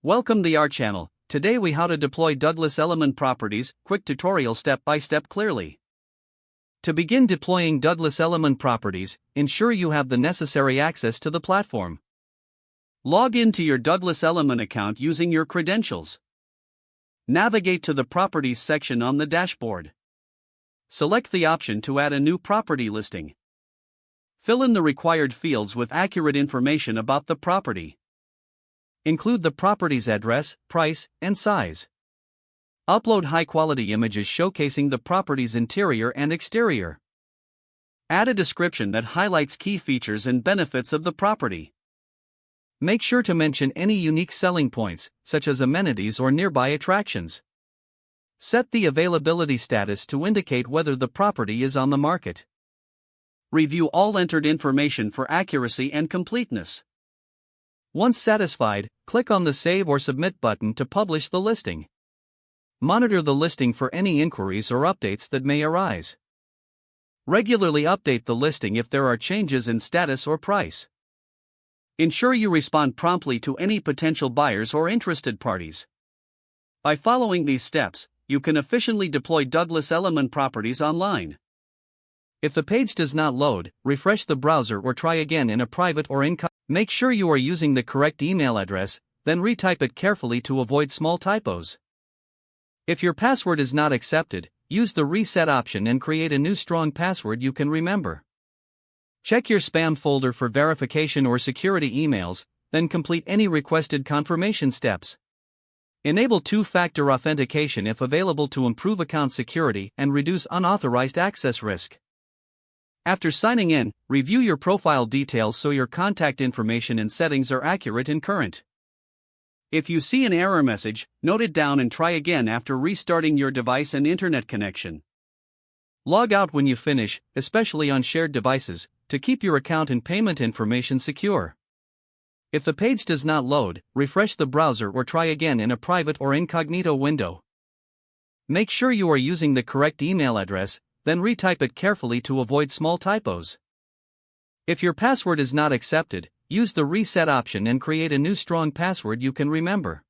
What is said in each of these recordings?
Welcome to our channel. Today we how to deploy Douglas Elliman properties, quick tutorial step by step clearly. To begin deploying Douglas Elliman properties, ensure you have the necessary access to the platform. Log into your Douglas Elliman account using your credentials. Navigate to the Properties section on the dashboard. Select the option to add a new property listing. Fill in the required fields with accurate information about the property. Include the property's address, price, and size. Upload high-quality images showcasing the property's interior and exterior. Add a description that highlights key features and benefits of the property. Make sure to mention any unique selling points, such as amenities or nearby attractions. Set the availability status to indicate whether the property is on the market. Review all entered information for accuracy and completeness. Once satisfied, click on the Save or Submit button to publish the listing. Monitor the listing for any inquiries or updates that may arise. Regularly update the listing if there are changes in status or price. Ensure you respond promptly to any potential buyers or interested parties. By following these steps, you can efficiently deploy Douglas Elliman properties online. If the page does not load, refresh the browser or try again in a private or incognito. Make sure you are using the correct email address, then retype it carefully to avoid small typos. If your password is not accepted, use the reset option and create a new strong password you can remember. Check your spam folder for verification or security emails, then complete any requested confirmation steps. Enable two-factor authentication if available to improve account security and reduce unauthorized access risk. After signing in, review your profile details so your contact information and settings are accurate and current. If you see an error message, note it down and try again after restarting your device and internet connection. Log out when you finish, especially on shared devices, to keep your account and payment information secure. If the page does not load, refresh the browser or try again in a private or incognito window. Make sure you are using the correct email address, then retype it carefully to avoid small typos. If your password is not accepted, use the reset option and create a new strong password you can remember.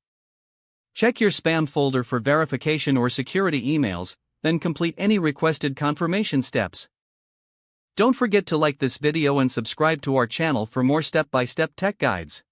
Check your spam folder for verification or security emails, then complete any requested confirmation steps. Don't forget to like this video and subscribe to our channel for more step-by-step tech guides.